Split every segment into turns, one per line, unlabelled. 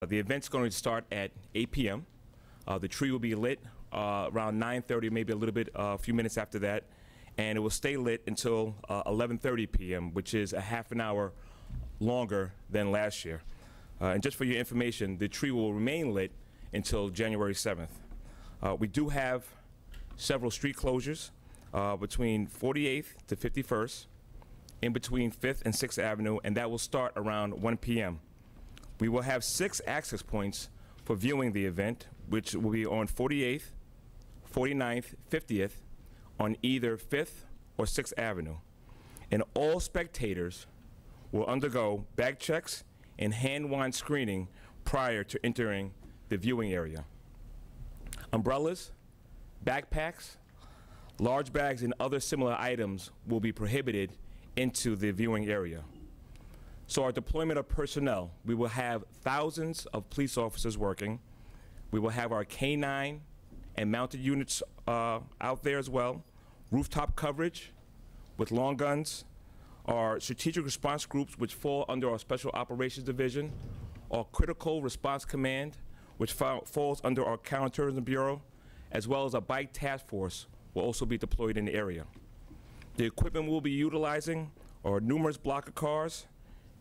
The event's going to start at 8 p.m. The tree will be lit around 9:30, maybe a little bit, a few minutes after that, and it will stay lit until 11:30 p.m., which is a half an hour longer than last year. And just for your information, the tree will remain lit until January 7th. We do have several street closures between 48th to 51st, in between 5th and 6th Avenue, and that will start around 1 p.m. We will have 6 access points for viewing the event, which will be on 48th, 49th, 50th, on either 5th or 6th Avenue. And all spectators will undergo bag checks and hand-wand screening prior to entering the viewing area. Umbrellas, backpacks, large bags, and other similar items will be prohibited into the viewing area. So our deployment of personnel, we will have thousands of police officers working. We will have our K9 and mounted units out there as well, rooftop coverage with long guns, our strategic response groups, which fall under our Special Operations Division, our Critical Response Command, which falls under our Counterterrorism Bureau, as well as a bike task force will also be deployed in the area. The equipment we'll be utilizing are numerous blocker cars,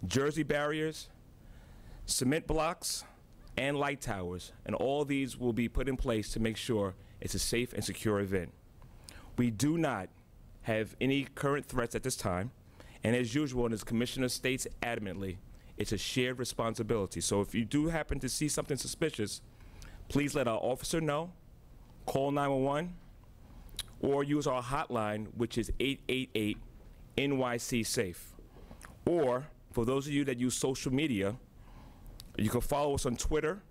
jersey barriers, cement blocks, and light towers, and all these will be put in place to make sure it's a safe and secure event. We do not have any current threats at this time, and as usual, and as Commissioner states adamantly, it's a shared responsibility. So if you do happen to see something suspicious, please let our officer know, call 911, or use our hotline, which is 888 NYC SAFE. Or for those of you that use social media, you can follow us on Twitter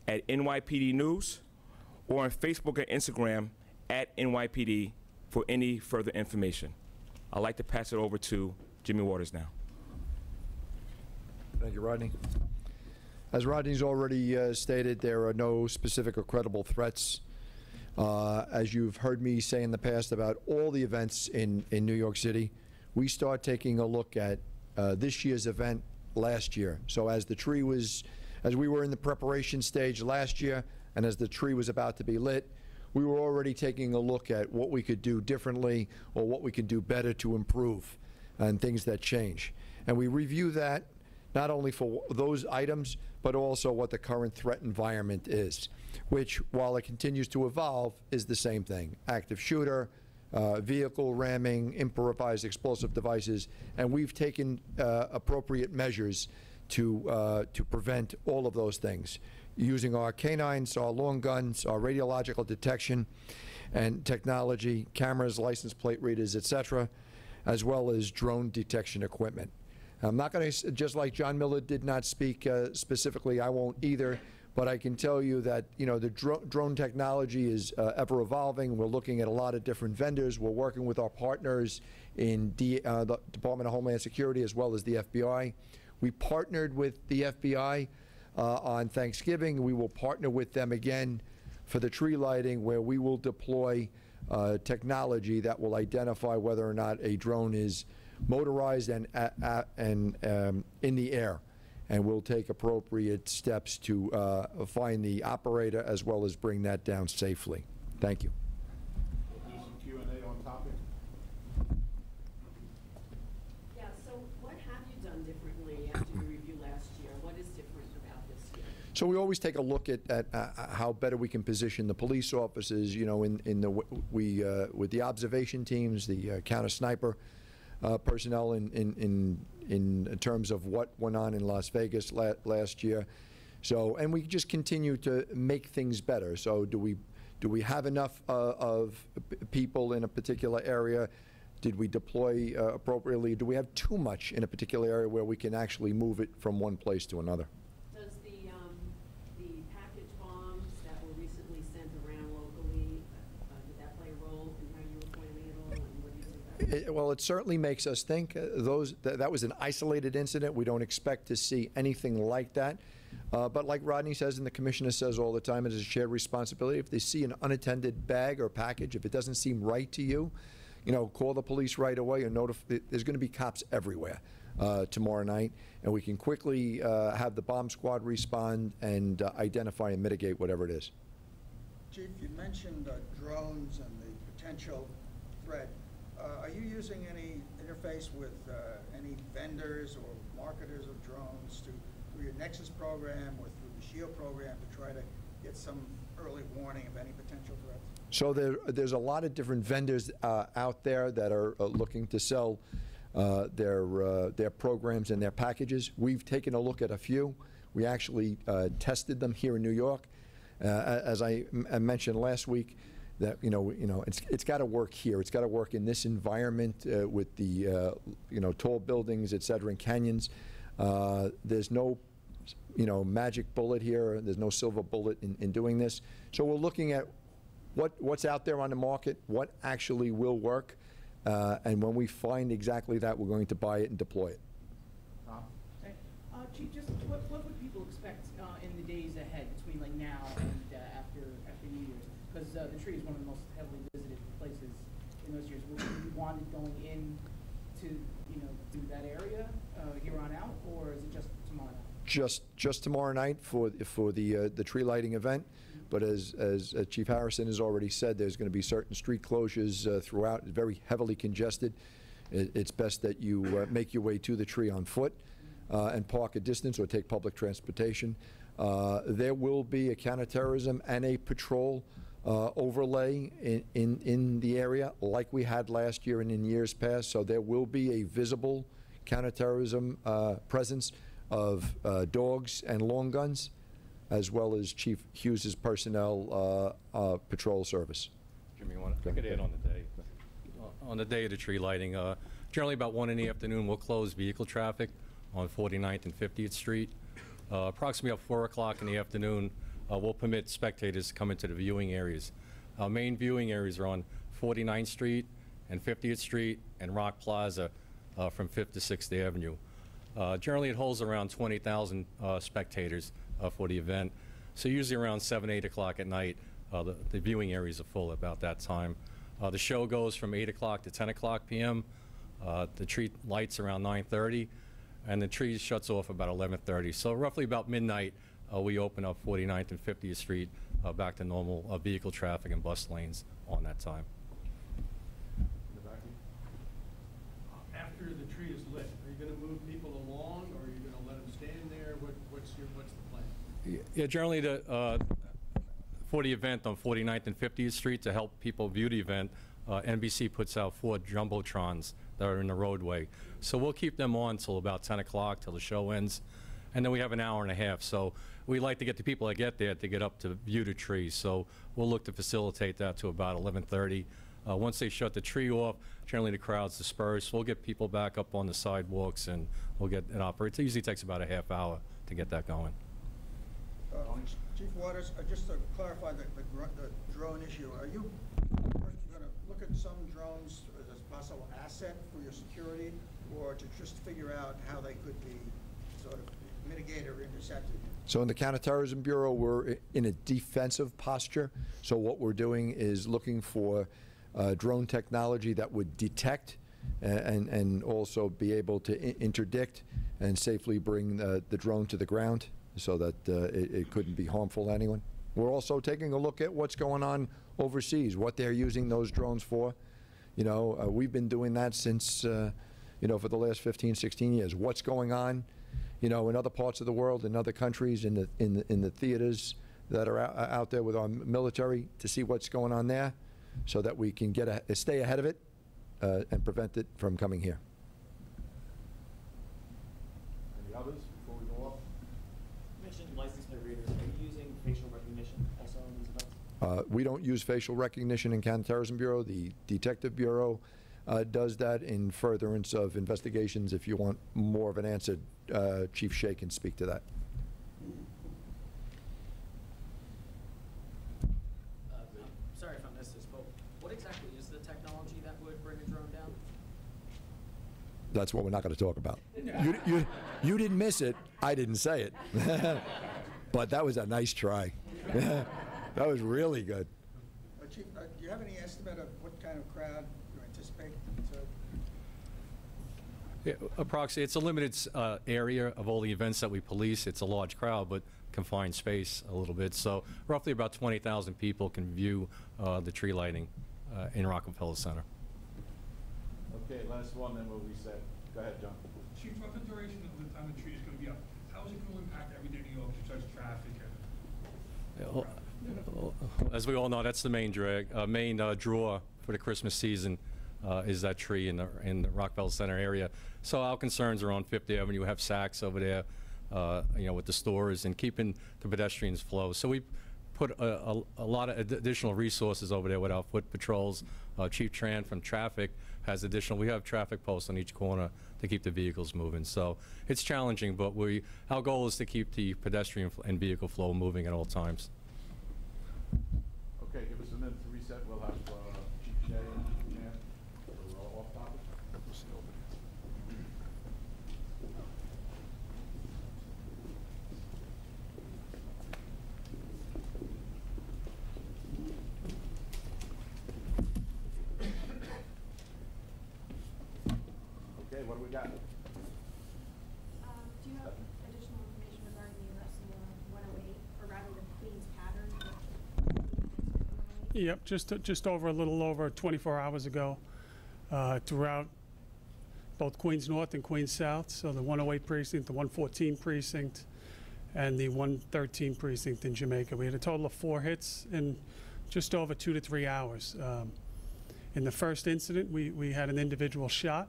at NYPD News, or on Facebook and Instagram at NYPD for any further information. I'd like to pass it over to Jimmy Waters now.
Thank you, Rodney. As Rodney's already stated, there are no specific or credible threats. As you've heard me say in the past about all the events in New York City, we start taking a look at this year's event last year. So as we were in the preparation stage last year, and as the tree was about to be lit, we were already taking a look at what we could do differently or what we could do better to improve and things that change. And we review that not only for those items, but also what the current threat environment is, which, while it continues to evolve, is the same thing. Active shooter, vehicle ramming, improvised explosive devices, and we've taken appropriate measures to prevent all of those things, using our canines, our long guns, our radiological detection and technology, cameras, license plate readers, etc., as well as drone detection equipment. I'm not going to, just like John Miller did not speak specifically, I won't either, but I can tell you that, you know, the drone technology is ever evolving. We're looking at a lot of different vendors. We're working with our partners in the Department of Homeland Security as well as the FBI. We partnered with the FBI on Thanksgiving. We will partner with them again for the tree lighting, where we will deploy technology that will identify whether or not a drone is motorized and in the air, and we'll take appropriate steps to find the operator as well as bring that down safely. Thank you.
We'll do some Q&A on topic.
Yeah, so what have you done differently after your review last year? What is different about this year?
So we always take a look at how better we can position the police officers, you know, with the observation teams, the counter sniper personnel in terms of what went on in Las Vegas last year. So, and we just continue to make things better. So do we have enough of people in a particular area? Did we deploy appropriately? Do we have too much in a particular area where we can actually move it from one place to another?
Does the package bombs that were recently sent around locally, did that play a role in how you were planning it all, and what do you think about it?
Well, it certainly makes us think. That was an isolated incident. We don't expect to see anything like that. But like Rodney says and the Commissioner says all the time, it is a shared responsibility. If they see an unattended bag or package, if it doesn't seem right to you, you know, call the police right away and notify. There's going to be cops everywhere. tomorrow night, and we can quickly have the bomb squad respond and identify and mitigate whatever it is.
Chief, you mentioned drones and the potential threat. Are you using any interface with any vendors or marketers of drones through your Nexus program or through the SHIELD program to try to get some early warning of any potential threats?
So there's a lot of different vendors out there that are looking to sell their programs and their packages. We've taken a look at a few. We actually tested them here in New York. As I mentioned last week, that it's got to work here. It's got to work in this environment with the tall buildings, et cetera, and canyons. There's no magic bullet here. There's no silver bullet in doing this. So we're looking at what's out there on the market, what actually will work, and when we find exactly that, we're going to buy it and deploy it.
Hey, Chief, just what would people expect in the days ahead between like now and after New Year's? Because the tree is one of the most heavily visited places in those years. Would you want it going in to that area here on out, or is it just tomorrow night?
Just tomorrow night for the tree lighting event. But as Chief Harrison has already said, there's going to be certain street closures throughout. It's very heavily congested. It's best that you make your way to the tree on foot and park a distance or take public transportation. There will be a counterterrorism and a patrol overlay in the area like we had last year and in years past. So there will be a visible counterterrorism presence of dogs and long guns, as well as Chief Hughes's personnel patrol service.
Jimmy, I could add on the day. On the day of the tree lighting, generally about 1 in the afternoon, we'll close vehicle traffic on 49th and 50th Street. Approximately at 4 o'clock in the afternoon, we'll permit spectators to come into the viewing areas. Our main viewing areas are on 49th Street and 50th Street and Rock Plaza from 5th to 6th Avenue. Generally, it holds around 20,000 spectators for the event. So usually around 7, 8 o'clock at night, the viewing areas are full about that time. The show goes from 8 o'clock to 10 o'clock p.m. The tree lights around 9:30, and the tree shuts off about 11:30. So roughly about midnight, we open up 49th and 50th Street back to normal vehicle traffic and bus lanes on that time.
After the tree is lit, are you going to move people along, or are you going to let them stand there? What's the plan?
Yeah, generally for the event on 49th and 50th Street, to help people view the event, NBC puts out 4 jumbotrons that are in the roadway. So we'll keep them on till about 10 o'clock till the show ends. And then we have an hour and a half. So we like to get the people that get there to get up to view the tree. So we'll look to facilitate that to about 11:30. Once they shut the tree off, generally the crowds disperse. We'll get people back up on the sidewalks and we'll get it operated. It usually takes about a half hour to get that going.
Chief Waters, just to clarify the drone issue, are you going to look at some drones as a possible asset for your security, or to just figure out how they could be sort of mitigated or intercepted?
So in the Counterterrorism Bureau, we're in a defensive posture. So what we're doing is looking for drone technology that would detect and also be able to interdict and safely bring the drone to the ground so that it couldn't be harmful to anyone. We're also taking a look at what's going on overseas, what they're using those drones for. We've been doing that since, for the last 15, 16 years. What's going on, in other parts of the world, in other countries, in the theaters that are out there with our military, to see what's going on there, so that we can stay ahead of it and prevent it from coming here.
Any others before we go off?
You mentioned license plate readers. Are you using facial recognition also in these events?
We don't use facial recognition in Counterterrorism Bureau. The Detective Bureau does that in furtherance of investigations. If you want more of an answer, Chief Shea can speak to that.
I'm sorry if I missed this, but what exactly is the technology that would bring a drone down?
That's what we're not going to talk about. You didn't miss it. I didn't say it. But that was a nice try. That was really good.
Chief, do you have any estimate of what kind of crowd you anticipate?
Yeah, approximately, it's a limited area of all the events that we police. It's a large crowd, but confined space a little bit. So roughly about 20,000 people can view the tree lighting in Rockefeller Center.
Okay, last one, then we'll reset. Go ahead, John.
Chief, what the duration of the time the tree is going to be up? How is it going to impact everyday New York, such as traffic and?
As we all know, that's the main draw for the Christmas season is that tree in the Rockefeller Center area. So our concerns are on Fifth Avenue. We have Saks over there, with the stores and keeping the pedestrians flow. So we put a lot of additional resources over there with our foot patrols. Chief Tran from traffic has additional. We have traffic posts on each corner to keep the vehicles moving. So it's challenging, but our goal is to keep the pedestrian and vehicle flow moving at all times.
Okay, give us a minute to reset. We'll have Chief Shea and Chief Tran for off topic. Okay, what do we got?
Do you have additional information regarding the arrest in the 108, or rather the Queens pattern?
Yep, just over a little over 24 hours ago, throughout both Queens North and Queens South, so the 108 precinct, the 114 precinct, and the 113 precinct in Jamaica. We had a total of 4 hits in just over 2 to 3 hours. In the first incident, we had an individual shot.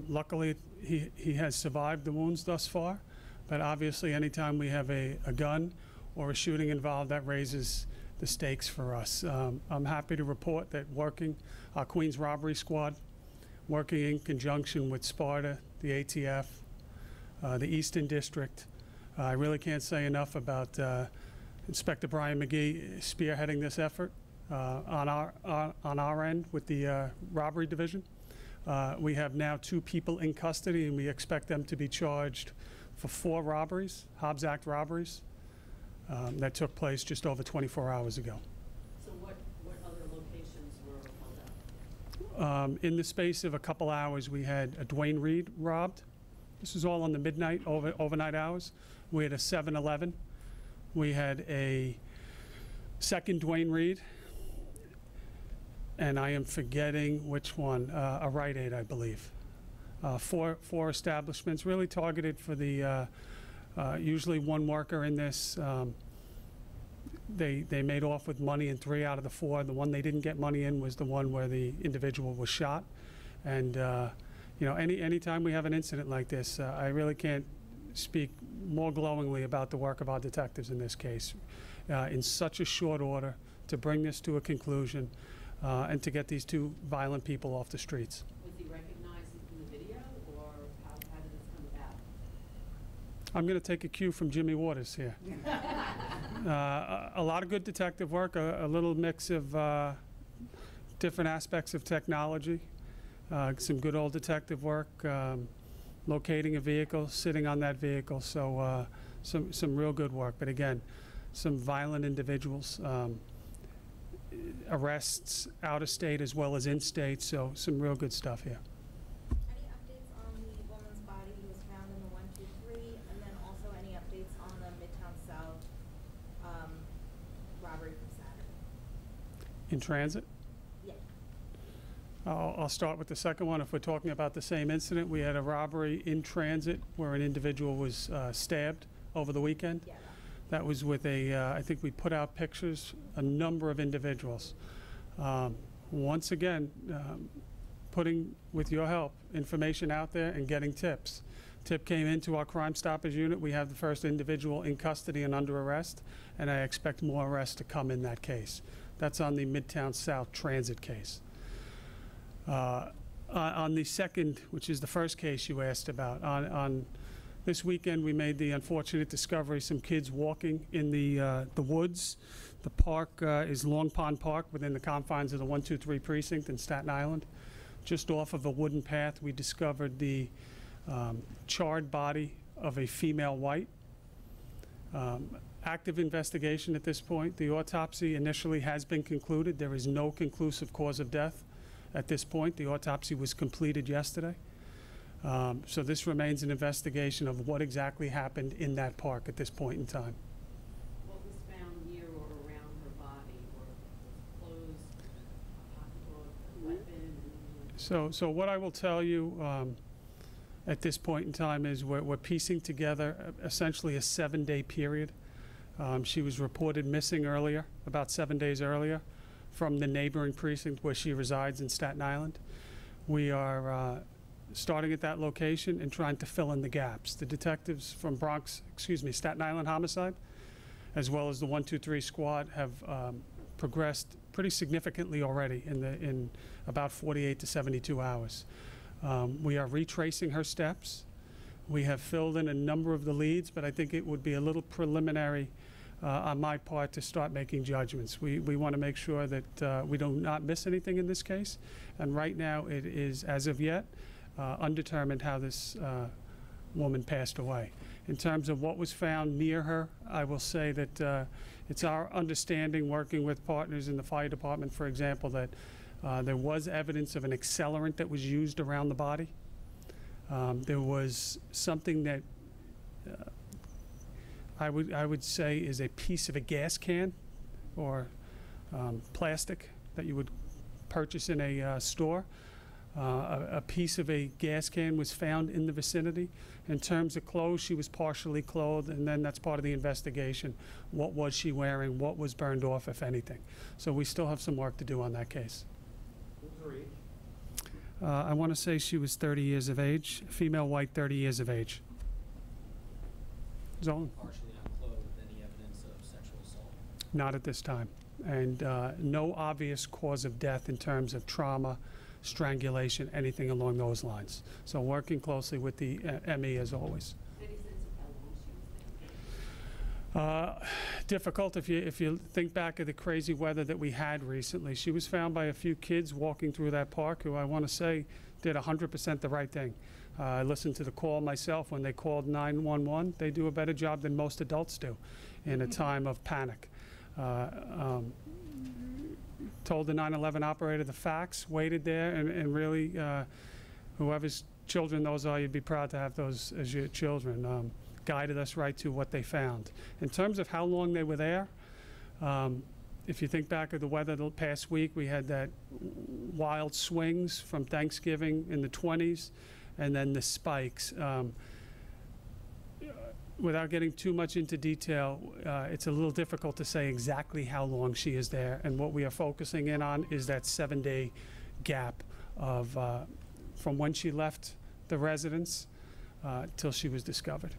Luckily, he has survived the wounds thus far, but obviously anytime we have a gun or a shooting involved, that raises the stakes for us. I'm happy to report that our Queens Robbery Squad, working in conjunction with Sparta, the ATF, the Eastern District, I really can't say enough about Inspector Brian McGee spearheading this effort on our end with the robbery division. We have now 2 people in custody, and we expect them to be charged for 4 robberies, Hobbs Act robberies, that took place just over 24 hours ago.
So what other locations were held up?
In the space of a couple hours, we had a Dwayne Reed robbed. This was all on the midnight, overnight hours. We had a 7-Eleven. We had a second Dwayne Reed. And I am forgetting which one, a Rite Aid, I believe. 4 establishments really targeted for the, usually one worker in this. They made off with money in 3 out of the 4. The one they didn't get money in was the one where the individual was shot. And anytime we have an incident like this, I really can't speak more glowingly about the work of our detectives in this case. In such a short order to bring this to a conclusion. And to get these 2 violent people off the streets.
Was he recognized in the video, or how did this come about?
I'm going to take a cue from Jimmy Waters here. A lot of good detective work, a little mix of different aspects of technology, some good old detective work, locating a vehicle, sitting on that vehicle, so some real good work. But again, some violent individuals. Arrests out of state as well as in state, so some real good stuff here.
Any updates on the woman's body who was found in the 123, and then also any updates on the Midtown South robbery from Saturday?
In transit?
Yeah.
I'll start with the second one. If we're talking about the same incident, we had a robbery in transit where an individual was stabbed over the weekend.
Yeah.
That was with I think we put out pictures, a number of individuals. Once again, putting, with your help, information out there and getting tips. Tip came into our Crime Stoppers unit. We have the first individual in custody and under arrest, and I expect more arrests to come in that case. That's on the Midtown South transit case. On the second, which is the first case you asked about, on this weekend, we made the unfortunate discovery, some kids walking in the woods. The park is Long Pond Park within the confines of the 123 precinct in Staten Island. Just off of a wooden path, we discovered the charred body of a female white. Active investigation at this point. The autopsy initially has been concluded. There is no conclusive cause of death at this point. The autopsy was completed yesterday. So this remains an investigation of what exactly happened in that park at this point in time.
What was found near or around her body, or clothes, a pocketbook, a weapon, anything like that?
So what I will tell you at this point in time is we're piecing together essentially a 7-day period. She was reported missing earlier, about 7 days earlier, from the neighboring precinct where she resides in Staten Island. We are starting at that location and trying to fill in the gaps. The detectives from Staten Island Homicide, as well as the 123 squad, have progressed pretty significantly already in about 48 to 72 hours. We are retracing her steps. We have filled in a number of the leads, but I think it would be a little preliminary on my part to start making judgments. We want to make sure that we do not miss anything in this case, and right now it is, as of yet, undetermined how this woman passed away. In terms of what was found near her, I will say that it's our understanding, working with partners in the fire department, for example, that there was evidence of an accelerant that was used around the body. There was something that I would say is a piece of a gas can or plastic that you would purchase in a store. A piece of a gas can was found in the vicinity. In terms of clothes, she was partially clothed, and then that's part of the investigation. What was she wearing? What was burned off, if anything? So we still have some work to do on that case.
What was her age?
I want to say she was 30 years of age, female, white, 30 years of age. Zone?
Partially unclothed, any evidence of sexual assault?
Not at this time. And no obvious cause of death in terms of trauma, strangulation, anything along those lines. So working closely with the ME as always.
Any sense of how long she was there?
Difficult if you think back of the crazy weather that we had recently. She was found by a few kids walking through that park who I want to say did 100% the right thing. I listened to the call myself when they called 911. They do a better job than most adults do in a time of panic. Told the 911 operator the facts, waited there, and really, whoever's children those are, you'd be proud to have those as your children. Guided us right to what they found. In terms of how long they were there, if you think back of the weather the past week, we had that wild swings from Thanksgiving in the 20s, and then the spikes. Without getting too much into detail, it's a little difficult to say exactly how long she is there, and what we are focusing in on is that 7-day gap of from when she left the residence till she was discovered.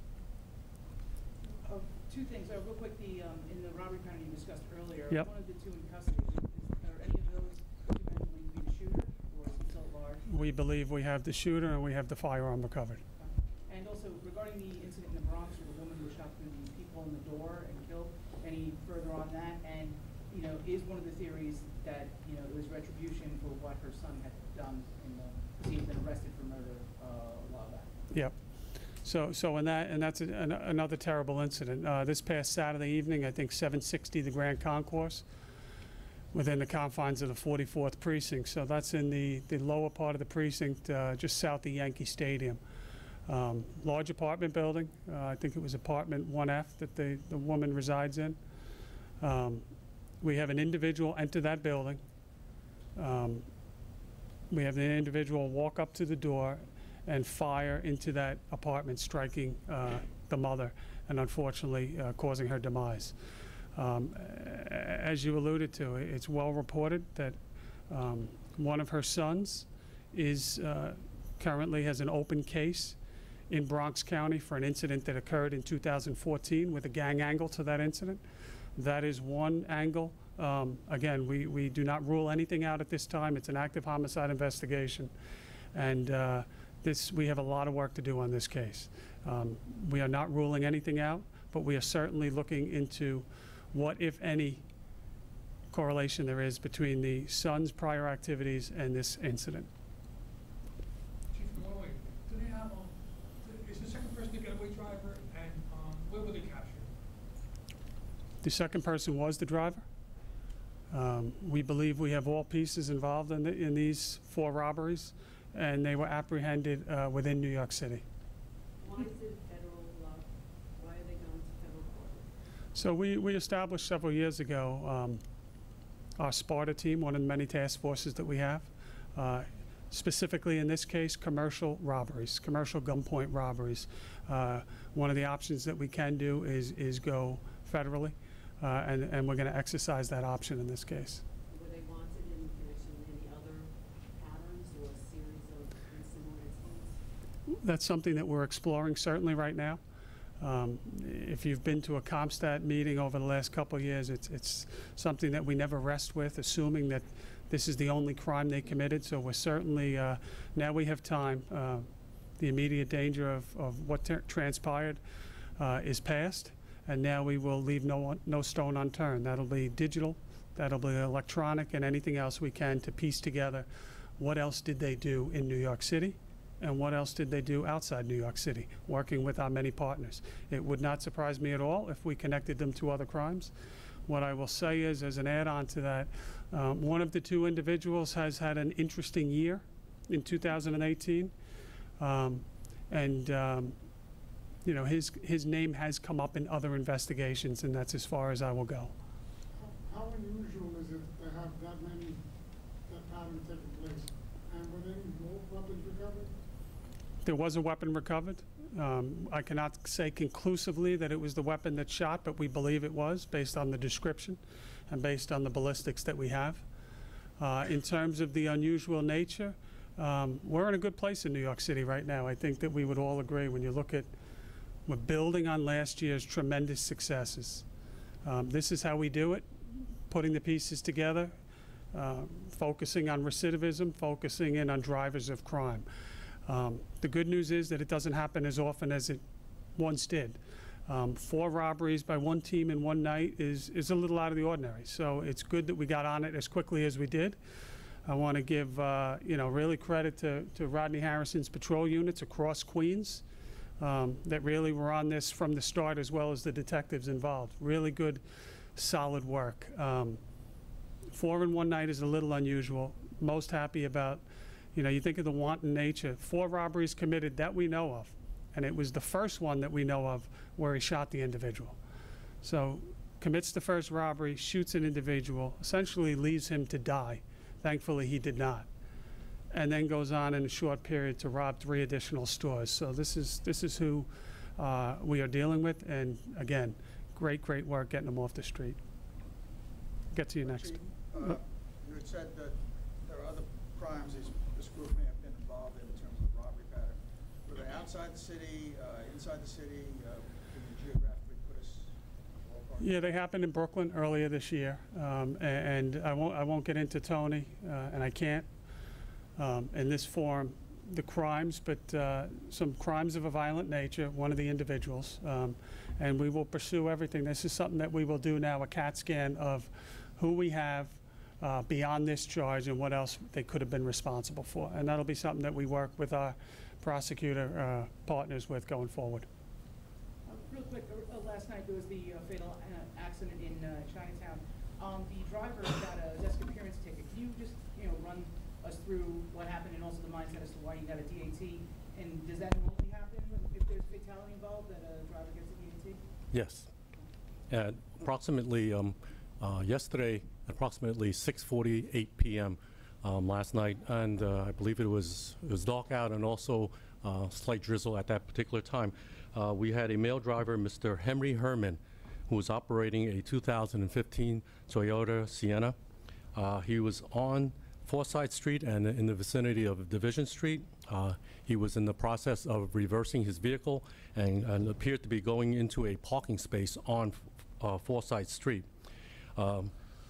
Two things, real quick, in the robbery count you discussed earlier,
Yep.
one of the two in custody, are any of those you mentioned believed to be the shooter, or is it still at large?
We believe we have the shooter and we have the firearm recovered.
And also, regarding the incident in the Bronx where the woman who shot through the people in the door and killed, any further on that? And, is one of the theories that, it was retribution for what her son had done because he had been arrested for murder a while back?
Yep. So that's another terrible incident. This past Saturday evening, I think 760 the Grand Concourse, within the confines of the 44th precinct. So that's in the lower part of the precinct, just south of Yankee Stadium. Large apartment building. I think it was apartment 1F that the woman resides in. We have an individual enter that building. We have the individual walk up to the door and fire into that apartment, striking the mother and unfortunately causing her demise. As you alluded to, it's well reported that one of her sons is currently has an open case in Bronx County for an incident that occurred in 2014 with a gang angle to that incident. That is one angle. Again, we do not rule anything out at this time. It's an active homicide investigation. And we have a lot of work to do on this case. We are not ruling anything out, but we are certainly looking into what, if any, correlation there is between the son's prior activities and this incident.
Chief, wait. Do they have, is the second person the getaway driver, and where were they captured?
The second person was the driver. We believe we have all pieces involved in these 4 robberies, and they were apprehended within New York City.
Why is it federal law? Why are they going to federal court?
So we established several years ago our Sparta team, one of the many task forces that we have. Specifically in this case, commercial robberies, commercial gunpoint robberies. One of the options that we can do is go federally, and we're going to exercise that option in this case.
Were they wanted in connection with any other patterns or a series of similar incidents?
That's something that we're exploring certainly right now. If you've been to a CompStat meeting over the last couple of years, it's something that we never rest with, assuming that this is the only crime they committed. So we're certainly, now we have time. The immediate danger of what transpired is past, and now we will leave no stone unturned. That'll be digital, that'll be electronic, and anything else we can to piece together what else did they do in New York City and what else did they do outside New York City, working with our many partners. It would not surprise me at all if we connected them to other crimes. What I will say is, as an add-on to that, one of the two individuals has had an interesting year in 2018, you know, his name has come up in other investigations, and that's as far as I will go.
How unusual is it to have that pattern taking place? And were any more weapons recovered?
There was a weapon recovered. I cannot say conclusively that it was the weapon that shot, but we believe it was, based on the description and based on the ballistics that we have. In terms of the unusual nature, we're in a good place in New York City right now. I think that we would all agree when you look at, we're building on last year's tremendous successes. This is how we do it, putting the pieces together, focusing on recidivism, focusing in on drivers of crime. The good news is that it doesn't happen as often as it once did. 4 robberies by one team in one night is a little out of the ordinary. So it's good that we got on it as quickly as we did. I want to give you know, really credit to Rodney Harrison's patrol units across Queens that really were on this from the start, as well as the detectives involved. Really good, solid work. 4 in one night is a little unusual. Most happy about, you know, you think of the wanton nature. 4 robberies committed that we know of, and it was the first one that we know of where he shot the individual. So commits the first robbery, shoots an individual, essentially leaves him to die. Thankfully, he did not. And then goes on in a short period to rob 3 additional stores. So this is who we are dealing with, and again, great work getting them off the street. Get to you next.
Chief, you had said that there are other crimes this group may have been involved in terms of robbery pattern. Were they outside the city, inside the city? Can you geographically put us in a ballpark?
Yeah, they happened in Brooklyn earlier this year, and I won't get into Tony, and I can't in this forum, the crimes, but some crimes of a violent nature, one of the individuals, and we will pursue everything. This is something that we will do now, a CAT scan of who we have beyond this charge and what else they could have been responsible for. And that'll be something that we work with our prosecutor partners with going forward.
Real quick, last night there was the fatal accident in Chinatown. The driver got a desk appearance ticket. Can you just, you know, run us through what happened and also the mindset as to why you got a DAT? And does that normally happen if there's fatality involved, that a driver gets a DAT?
Yes. Approximately yesterday, approximately 6:48 p.m. Last night, and I believe it was dark out and also slight drizzle at that particular time. We had a male driver, Mr. Henry Herman, who was operating a 2015 Toyota Sienna. He was on Forsyth Street and in the vicinity of Division Street. He was in the process of reversing his vehicle and appeared to be going into a parking space on Forsyth Street.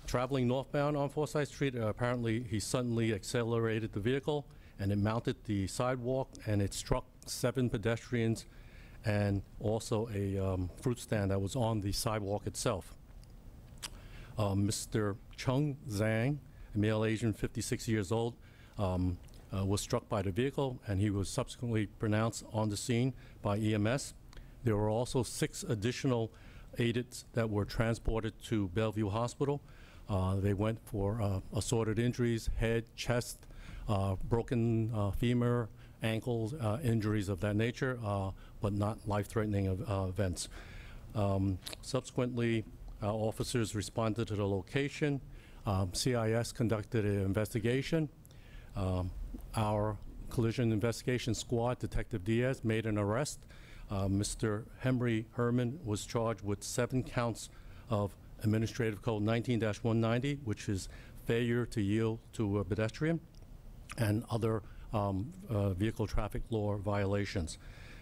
Traveling northbound on Forsyth Street, apparently he suddenly accelerated the vehicle and it mounted the sidewalk and it struck 7 pedestrians and also a fruit stand that was on the sidewalk itself. Mr. Chung Zhang, a male Asian, 56 years old, was struck by the vehicle and he was subsequently pronounced on the scene by EMS. There were also 6 additional aides that were transported to Bellevue Hospital. They went for assorted injuries, head, chest, broken femur, ankles, injuries of that nature, but not life-threatening events. Subsequently, officers responded to the location. CIS conducted an investigation. Our collision investigation squad, Detective Diaz, made an arrest. Mr. Henry Herman was charged with 7 counts of Administrative Code 19-190, which is failure to yield to a pedestrian, and other vehicle traffic law violations.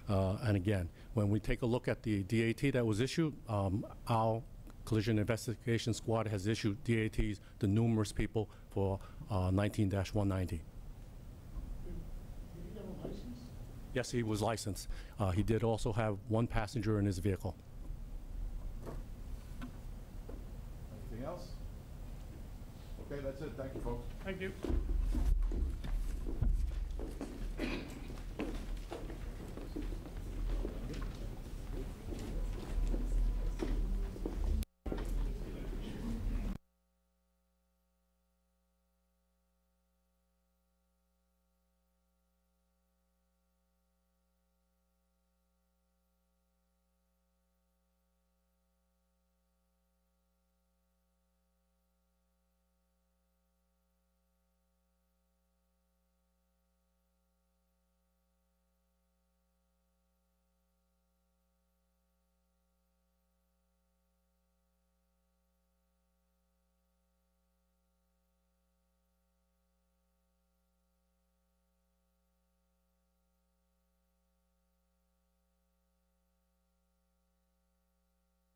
And again, when we take a look at the DAT that was issued, our collision investigation squad has issued DATs to numerous people for 19-190.
Did he have a license?
Yes, he was licensed. He did also have 1 passenger in his vehicle.
Anything else? Okay, that's it. Thank you, folks.
Thank you.